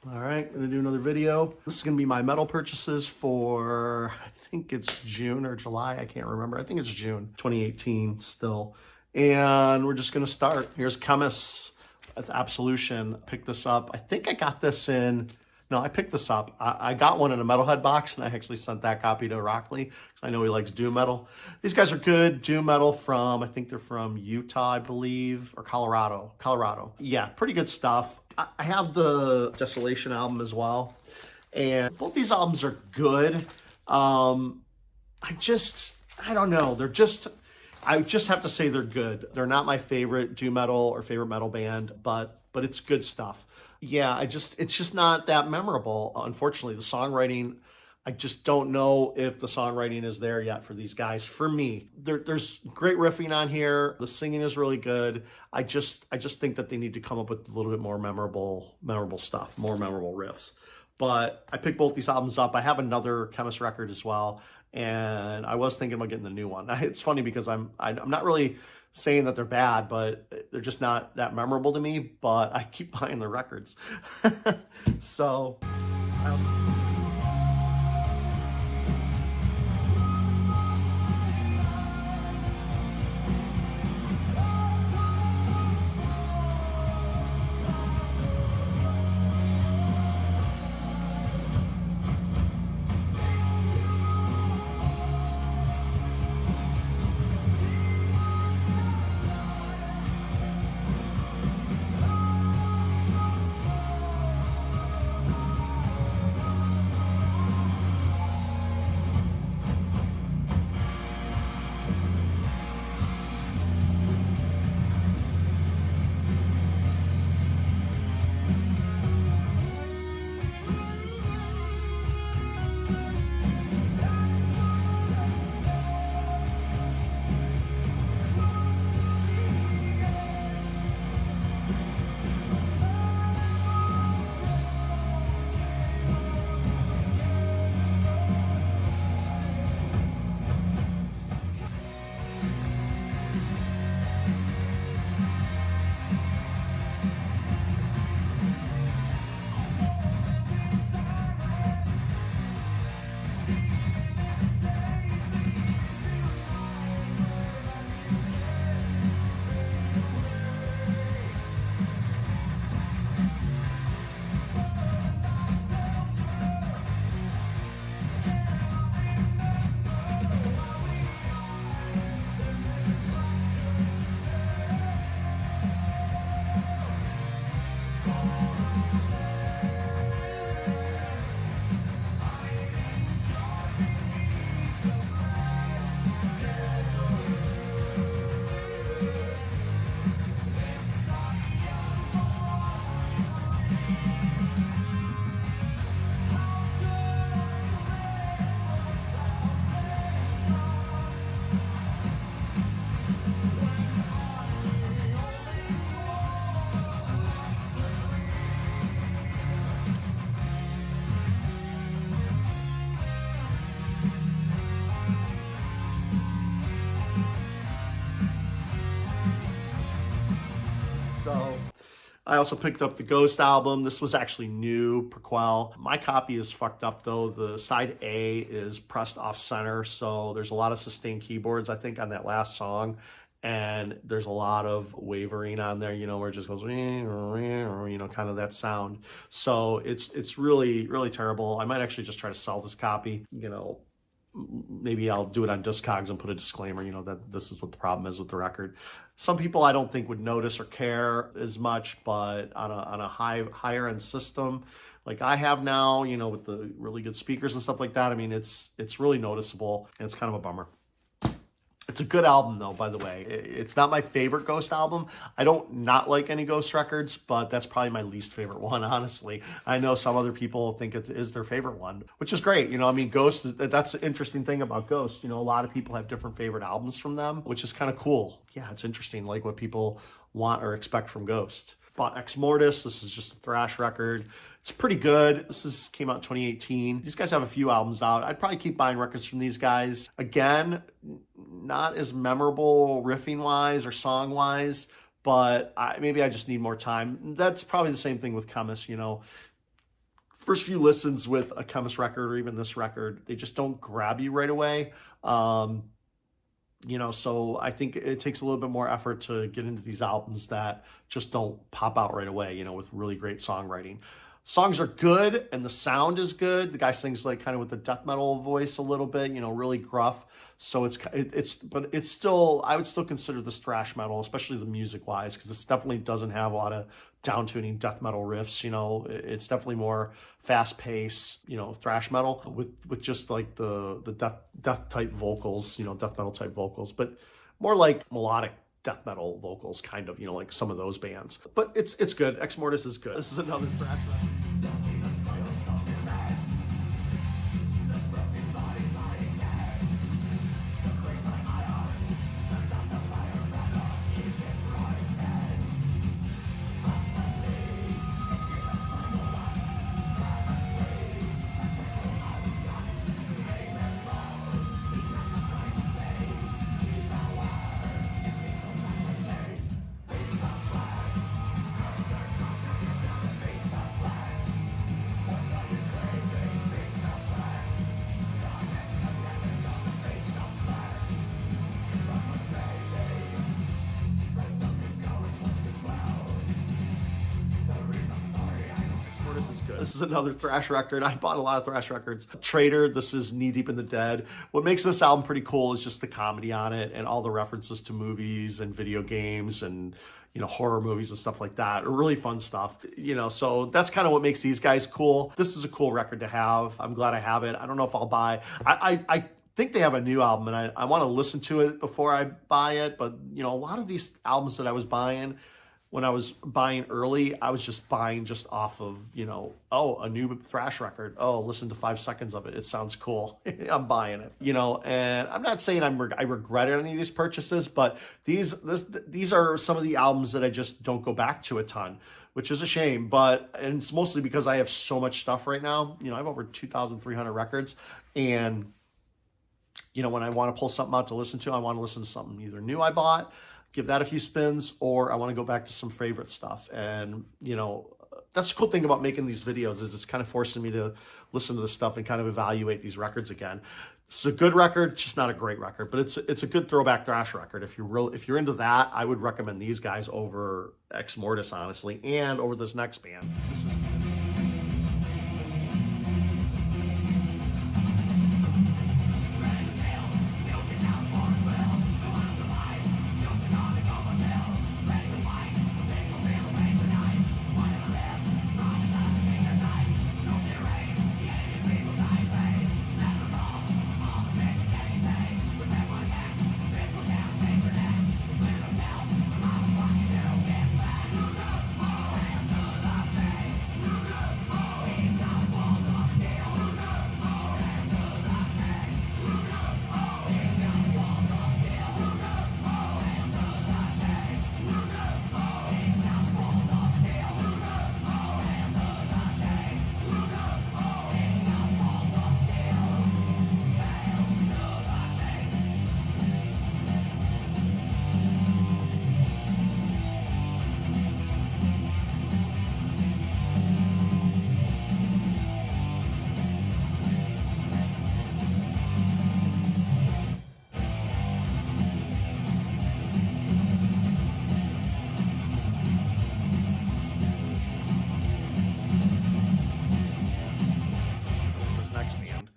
All right, gonna do another video. This is gonna be my metal purchases for, I think it's June or July, I can't remember. I think it's June 2018 still. And we're just gonna start. Here's Chemist with Absolution. Picked this up. I think I got this in, no, I picked this up. I got one in a Metalhead box, and I actually sent that copy to Rockley because I know he likes doom metal. These guys are good. Doom metal from, I think they're from Utah, I believe, or Colorado. Yeah, pretty good stuff. I have the Desolation album as well, and both these albums are good. I don't know. I just have to say they're good. They're not my favorite doom metal or favorite metal band, but it's good stuff. Yeah, it's just not that memorable. Unfortunately, the songwriting, I just don't know if the songwriting is there yet for these guys. For me, there's great riffing on here. The singing is really good. I just think that they need to come up with a little bit more memorable stuff, more memorable riffs. But I picked both these albums up. I have another Chemist record as well, and I was thinking about getting the new one. It's funny because I'm not really saying that they're bad, but they're just not that memorable to me. But I keep buying their records, so. So I also picked up the Ghost album. This was actually new, Prequel. My copy is fucked up though. The side A is pressed off center, so there's a lot of sustained keyboards, I think, on that last song. And there's a lot of wavering on there, where it just goes, kind of that sound. So it's really, really terrible. I might actually just try to sell this copy, maybe I'll do it on Discogs and put a disclaimer, that this is what the problem is with the record. Some people I don't think would notice or care as much, but on a higher end system like I have now, with the really good speakers and stuff like that, I mean, it's really noticeable, and it's kind of a bummer. It's a good album, though, by the way. It's not my favorite Ghost album. I don't not like any Ghost records, but that's probably my least favorite one, honestly. I know some other people think it is their favorite one, which is great. I mean, Ghost, that's the interesting thing about Ghost. A lot of people have different favorite albums from them, which is kind of cool. Yeah, it's interesting, like what people want or expect from Ghost. Bought Ex Mortis. This is just a thrash record. It's pretty good. Came out in 2018. These guys have a few albums out. I'd probably keep buying records from these guys. Again, not as memorable riffing-wise or song-wise, but maybe I just need more time. That's probably the same thing with Chemist, first few listens with a Chemist record or even this record, they just don't grab you right away. So I think it takes a little bit more effort to get into these albums that just don't pop out right away, with really great songwriting. Songs are good and the sound is good. The guy sings like kind of with the death metal voice a little bit, really gruff. So but it's still, I would still consider this thrash metal, especially the music wise, because this definitely doesn't have a lot of down tuning death metal riffs. It's definitely more fast paced, thrash metal with just like the death type vocals, death metal type vocals, but more like melodic death metal vocals, kind of, like some of those bands. But it's good. Ex Mortis is good. This is another thrash metal. This is another thrash record. I bought a lot of thrash records. Traitor, this is Knee Deep in the Dead. What makes this album pretty cool is just the comedy on it and all the references to movies and video games and, horror movies and stuff like that. Really fun stuff, so that's kind of what makes these guys cool. This is a cool record to have. I'm glad I have it. I don't know if I'll buy. I think they have a new album and I want to listen to it before I buy it. But, a lot of these albums that I was buying, when I was buying early, I was just buying just off of, a new thrash record. Oh, listen to 5 seconds of it. It sounds cool. I'm buying it, and I'm not saying I regretted any of these purchases, but these are some of the albums that I just don't go back to a ton, which is a shame, and it's mostly because I have so much stuff right now. I have over 2,300 records, and, when I want to pull something out to listen to, I want to listen to something either new I bought, give that a few spins, or I want to go back to some favorite stuff. And, that's the cool thing about making these videos is it's kind of forcing me to listen to this stuff and kind of evaluate these records again. It's a good record. It's just not a great record, but it's a good throwback thrash record. If you're into that, I would recommend these guys over Ex Mortis, honestly, and over this next band.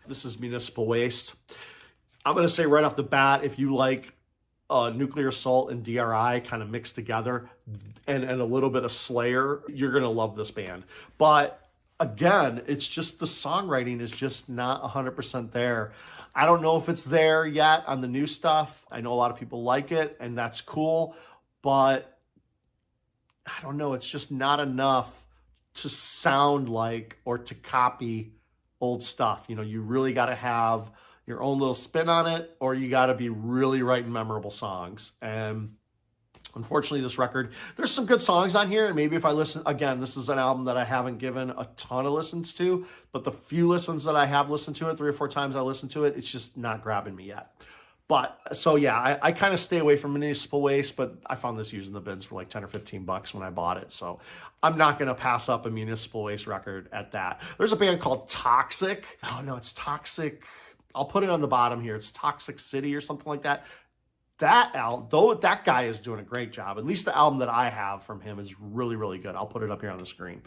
This is Municipal Waste. I'm going to say right off the bat, if you like Nuclear Assault and DRI kind of mixed together and a little bit of Slayer, you're going to love this band. But again, it's just the songwriting is just not 100% there. I don't know if it's there yet on the new stuff. I know a lot of people like it, and that's cool. But I don't know. It's just not enough to sound like or to copy old stuff. You really got to have your own little spin on it, or you got to be really writing memorable songs. And unfortunately, this record, there's some good songs on here. And maybe if I listen, again, this is an album that I haven't given a ton of listens to, but the few listens that I have listened to it, 3 or 4 times I listened to it, it's just not grabbing me yet. But so yeah, I kind of stay away from Municipal Waste, but I found this using the bins for like 10 or 15 bucks when I bought it. So I'm not going to pass up a Municipal Waste record at that. There's a band called Toxic. Oh no, it's Toxic. I'll put it on the bottom here. It's Toxic City or something like that. Though that guy is doing a great job. At least the album that I have from him is really, really good. I'll put it up here on the screen.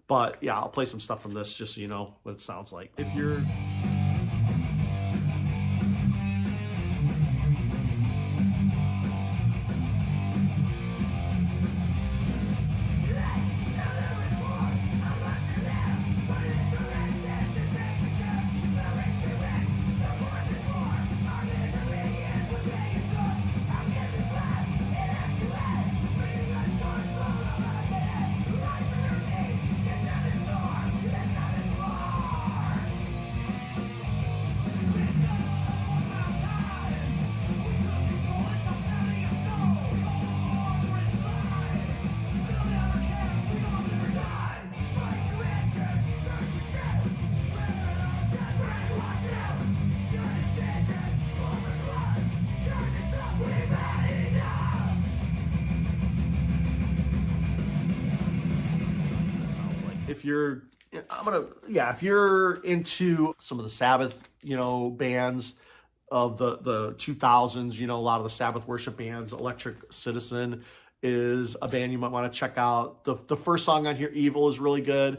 But yeah, I'll play some stuff from this just so you know what it sounds like. If you're... If you're, if you're into some of the Sabbath, bands of the 2000s, a lot of the Sabbath worship bands, Electric Citizen is a band you might want to check out. The first song on here, Evil, is really good.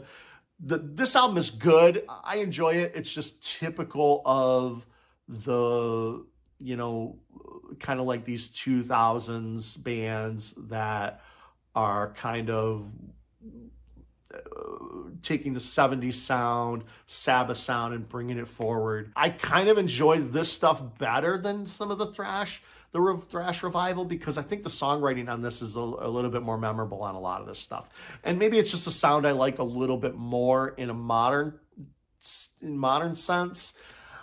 This album is good. I enjoy it. It's just typical of the, kind of like these 2000s bands that are kind of taking the 70s sound, Sabbath sound, and bringing it forward. I kind of enjoy this stuff better than some of the thrash revival, because I think the songwriting on this is a little bit more memorable on a lot of this stuff. And maybe it's just a sound I like a little bit more in a modern sense.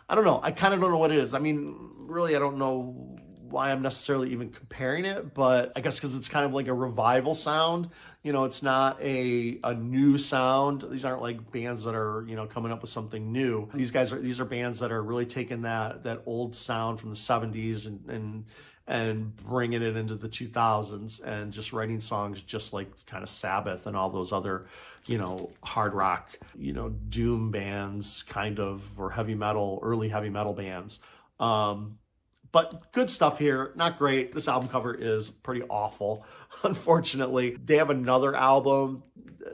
I don't know. I kind of don't know what it is. I mean, really, I don't know why I'm necessarily even comparing it, but I guess because it's kind of like a revival sound. It's not a new sound. These aren't like bands that are, coming up with something new. These are bands that are really taking that old sound from the 70s and bringing it into the 2000s and just writing songs just like kind of Sabbath and all those other, hard rock, doom bands kind of, or heavy metal, early heavy metal bands. But good stuff here. Not great. This album cover is pretty awful, unfortunately. They have another album.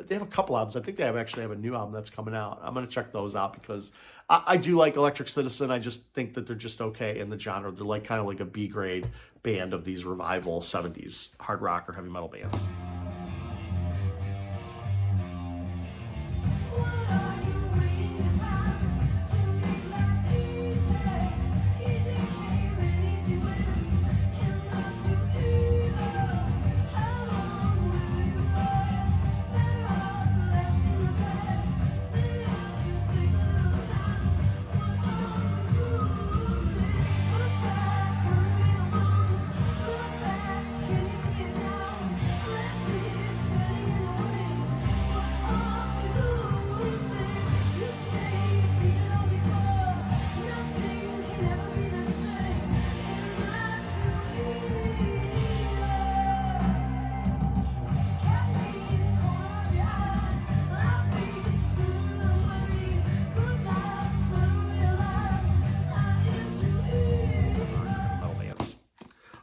They have a couple albums. I think they actually have a new album that's coming out. I'm going to check those out because I do like Electric Citizen. I just think that they're just okay in the genre. They're like kind of like a B-grade band of these revival 70s hard rock or heavy metal bands.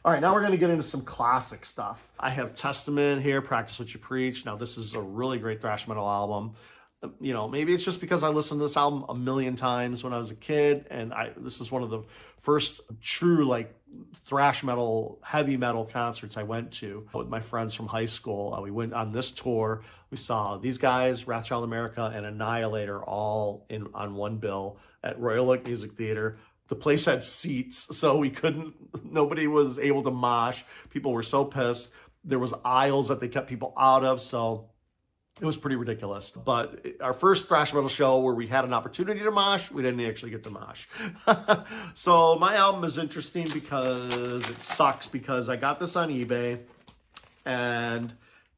All right, now we're going to get into some classic stuff. I have Testament here, Practice What You Preach. Now, this is a really great thrash metal album. Maybe it's just because I listened to this album a million times when I was a kid, and this is one of the first true thrash metal, heavy metal concerts I went to with my friends from high school. We went on this tour. We saw these guys, Wrathchild America, and Annihilator all on one bill at Royal Oak Music Theater. The place had seats, so nobody was able to mosh. People were so pissed. There was aisles that they kept people out of, so it was pretty ridiculous. But our first thrash metal show where we had an opportunity to mosh, we didn't actually get to mosh. So my album is interesting because it sucks, because I got this on eBay, and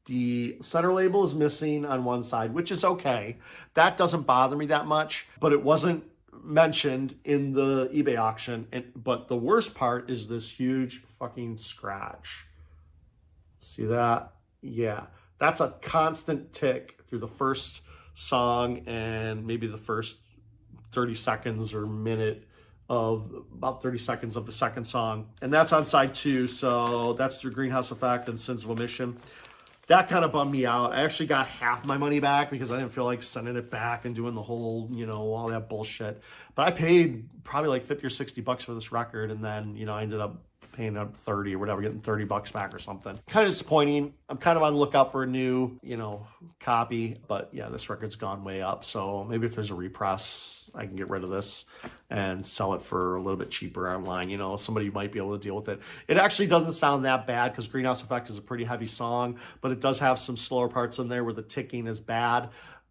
the center label is missing on one side, which is okay. That doesn't bother me that much, but it wasn't mentioned in the eBay auction. But the worst part is this huge fucking scratch. See that? Yeah. That's a constant tick through the first song and maybe the first 30 seconds or minute of about 30 seconds of the second song. And that's on side 2. So that's through Greenhouse Effect and Sins of Omission. That kind of bummed me out. I actually got half my money back because I didn't feel like sending it back and doing the whole, all that bullshit. But I paid probably like 50 or 60 bucks for this record. And then, I ended up paying up 30 or whatever, getting 30 bucks back or something. Kind of disappointing. I'm kind of on the lookout for a new, copy. But yeah, this record's gone way up. So maybe if there's a repress, I can get rid of this and sell it for a little bit cheaper online. Somebody might be able to deal with it. It actually doesn't sound that bad because Greenhouse Effect is a pretty heavy song, but it does have some slower parts in there where the ticking is bad.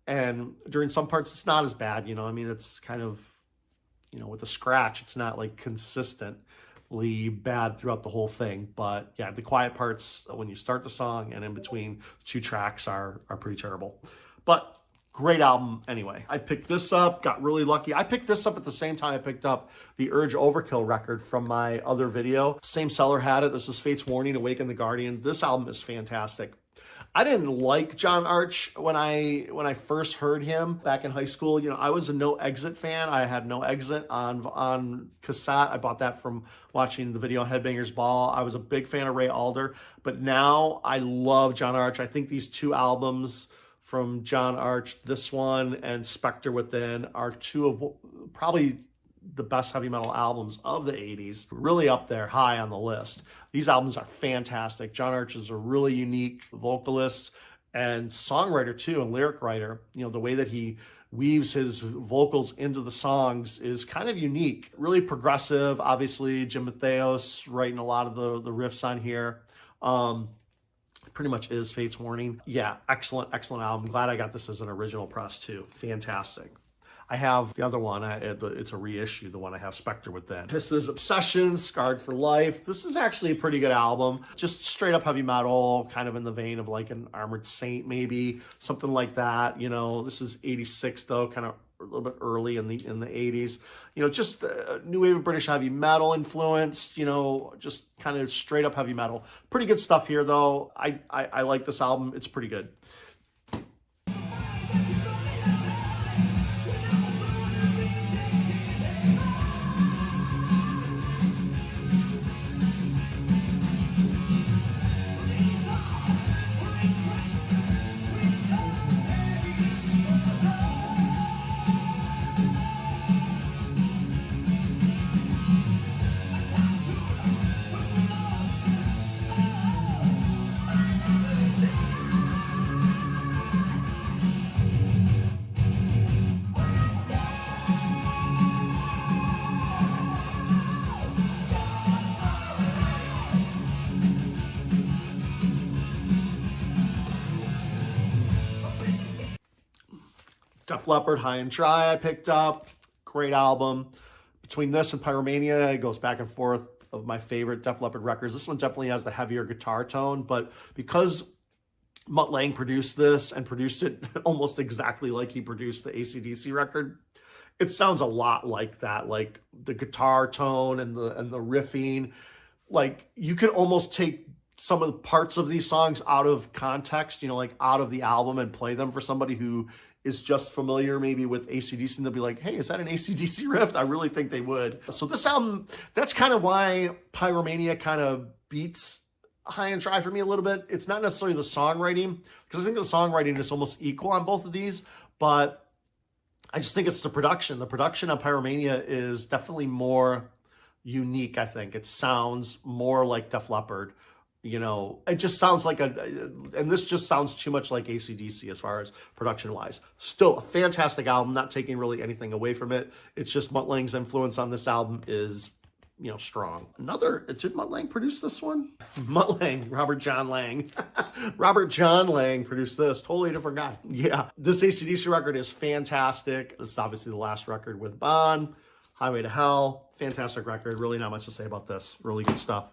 And during some parts, it's not as bad. It's kind of, with the scratch, it's not like consistently bad throughout the whole thing. But yeah, the quiet parts when you start the song and in between the 2 tracks are pretty terrible. But great album anyway. I picked this up, got really lucky. I picked this up at the same time I picked up the Urge Overkill record from my other video. Same seller had it. This is Fate's Warning, Awaken the Guardian. This album is fantastic. I didn't like John Arch when I first heard him back in high school. I was a No Exit fan. I had No Exit on cassette. I bought that from watching the video Headbangers Ball. I was a big fan of Ray Alder, but now I love John Arch. I think these 2 albums from John Arch, this one and Spectre Within, are 2 of probably the best heavy metal albums of the 80s. Really up there, high on the list. These albums are fantastic. John Arch is a really unique vocalist and songwriter too, and lyric writer. The way that he weaves his vocals into the songs is kind of unique. Really progressive. Obviously, Jim Matheos writing a lot of the riffs on here. Pretty much is Fate's Warning. Yeah, excellent album. Glad I got this as an original press too. Fantastic. I have the other one. It's a reissue, the one I have, Spectre Within. This is Obsession, Scarred for Life. This is actually a pretty good album. Just straight up heavy metal, kind of in the vein of like an Armored Saint maybe, something like that. This is 86 though, kind of a little bit early in the 80s. Just new wave of British heavy metal influence, just kind of straight up heavy metal. Pretty good stuff here though. I like this album. It's pretty good. Def Leppard, High and Dry I picked up. Great album. Between this and Pyromania, it goes back and forth of my favorite Def Leppard records. This one definitely has the heavier guitar tone, but because Mutt Lange produced this and produced it almost exactly like he produced the AC/DC record, it sounds a lot like that, like the guitar tone and the riffing. Like you could almost take some of the parts of these songs out of context, like out of the album and play them for somebody who is just familiar maybe with AC/DC, and they'll be like, hey, is that an AC/DC riff? I really think they would. So this album, that's kind of why Pyromania kind of beats High and Dry for me a little bit. It's not necessarily the songwriting, because I think the songwriting is almost equal on both of these, but I just think it's the production. The production on Pyromania is definitely more unique, I think. It sounds more like Def Leppard. It just sounds like and this just sounds too much like AC/DC as far as production-wise. Still a fantastic album, not taking really anything away from it. It's just Mutt Lange's influence on this album is, strong. Did Mutt Lange produce this one? Mutt Lange, Robert John Lange. Robert John Lange produced this. Totally different guy. Yeah, this AC/DC record is fantastic. This is obviously the last record with Bon. Highway to Hell, fantastic record. Really not much to say about this. Really good stuff.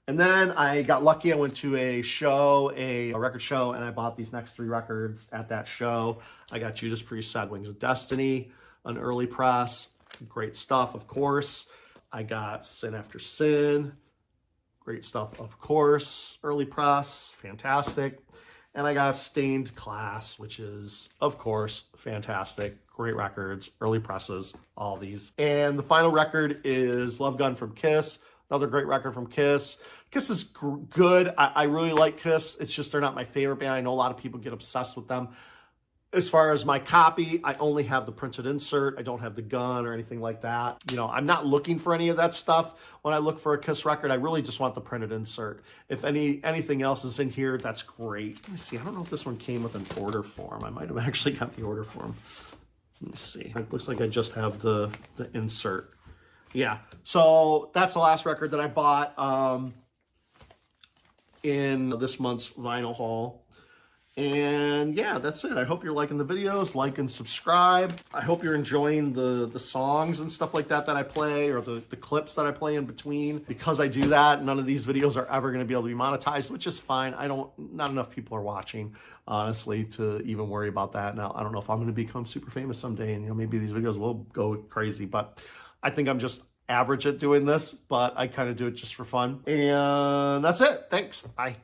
And then I got lucky. I went to a show, a record show, and I bought these next 3 records at that show. I got Judas Priest, Sad Wings of Destiny, an early press. Great stuff, of course. I got Sin After Sin. Great stuff, of course. Early press, fantastic. And I got Stained Class, which is, of course, fantastic. Great records, early presses, all these. And the final record is Love Gun from Kiss. Another great record from Kiss. Kiss is good. I really like Kiss. It's just they're not my favorite band. I know a lot of people get obsessed with them. As far as my copy, I only have the printed insert. I don't have the gun or anything like that. You know, I'm not looking for any of that stuff. When I look for a Kiss record, I really just want the printed insert. If anything else is in here, that's great. Let me see. I don't know if this one came with an order form. I might have actually got the order form. Let me see. It looks like I just have the insert. Yeah. So that's the last record that I bought in this month's vinyl haul. And yeah, that's it. I hope you're liking the videos. Like and subscribe. I hope you're enjoying the songs and stuff like that I play, or the clips that I play in between. Because I do that, none of these videos are ever going to be able to be monetized, which is fine. Not enough people are watching, honestly, to even worry about that. Now, I don't know if I'm going to become super famous someday, and maybe these videos will go crazy, but I think I'm just average at doing this, but I kind of do it just for fun. And that's it. Thanks. Bye.